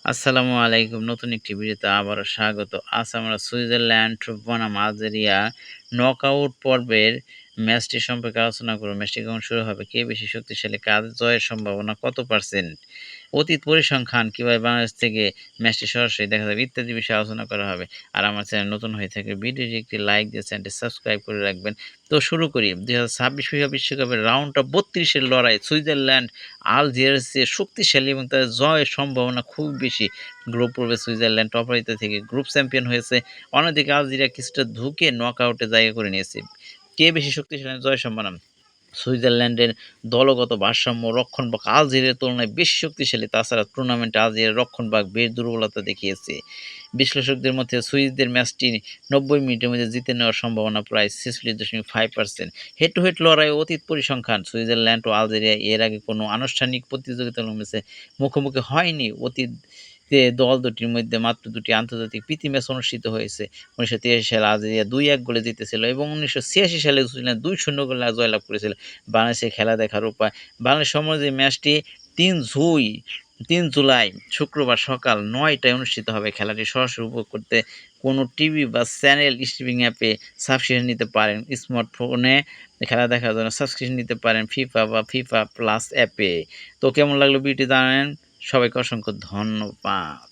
আসসালামু আলাইকুম। নতুন একটি ভিডিওতে আবারও স্বাগত। আজ আমরা সুইজারল্যান্ড বনাম আলজেরিয়া নকআউট পর্বের ম্যাচটি সম্পর্কে আলোচনা করব। ম্যাচটি কখন শুরু হবে? কে বেশি শক্তিশালী? কার জয়ের সম্ভাবনা কত %? অতীত পরিসংখ্যান কিভাবে বাংলাদেশ থেকে ম্যাচটি সরাসরি দেখা যাবে ইত্যাদি বিষয়ে আলোচনা করা হবে। আর আমার চ্যানেল নতুন হয়ে থাকলে ভিডিওটি একটি লাইক দিয়ে চ্যানেলটি সাবস্ক্রাইব করে রাখবেন। তো শুরু করি। ২০২৬ ফিফা বিশ্বকাপের রাউন্ড অফ ৩২ এর লড়াই সুইজারল্যান্ড আলজেরিয়ার চেয়ে শক্তিশালী এবং তাদের জয়ের সম্ভাবনা খুব বেশি। গ্রুপ পর্বে সুইজারল্যান্ড অপরাজিত থেকে গ্রুপ চ্যাম্পিয়ন হয়েছে। অন্যদিকে আলজেরিয়া কিছুটা ধুঁকে নকআউটে জায়গা করে নিয়েছে। কে বেশি শক্তিশালী জয়ের সম্ভাবনা? সুইজারল্যান্ডের দলগত ভারসাম্য রক্ষণভাগ আলজেরিয়ার তুলনায় বেশি শক্তিশালী। তাছাড়া টুর্নামেন্টে আলজেরিয়ার রক্ষণভাগ বেশ দুর্বলতা দেখিয়েছে। বিশ্লেষকদের মধ্যে সুইসদের ম্যাচটি ৯০ মিনিটের মধ্যে জিতে নেওয়ার সম্ভাবনা প্রায় ৪৬.৫%। হেড টু হেড লড়াই অতীত পরিসংখ্যান সুইজারল্যান্ড ও আলজেরিয়া এর আগে কোনো আনুষ্ঠানিক প্রতিযোগিতার ম্যাচে মুখোমুখি হয়নি। অতীতে দল দুটির মধ্যে মাত্র দুটি আন্তর্জাতিক প্রীতি ম্যাচ অনুষ্ঠিত হয়েছে। ১৯৮৩ সালে আলজেরিয়া ২-১ গোলে জিতেছিল এবং ১৯৮৬ সালে সুইজারল্যান্ড ২-০ গোলে জয়লাভ করেছিল। বাংলাদেশে খেলা দেখার উপায়। বাংলাদেশ সময় অনুযায়ী ম্যাচটি ৩ জুলাই শুক্রবার সকাল ৯টায় অনুষ্ঠিত হবে। খেলাটি সরাসরি উপভোগ করতে কোনো টিভি বা চ্যানেল স্ট্রিমিং অ্যাপে সাবস্ক্রিপশন নিতে পারেন। স্মার্টফোনে খেলা দেখার জন্য সাবস্ক্রিপশন নিতে পারেন ফিফা বা ফিফা প্লাস অ্যাপে। তো কেমন লাগলো ভিডিওটি জানাবেন। সবাইকে অসংখ্য ধন্যবাদ।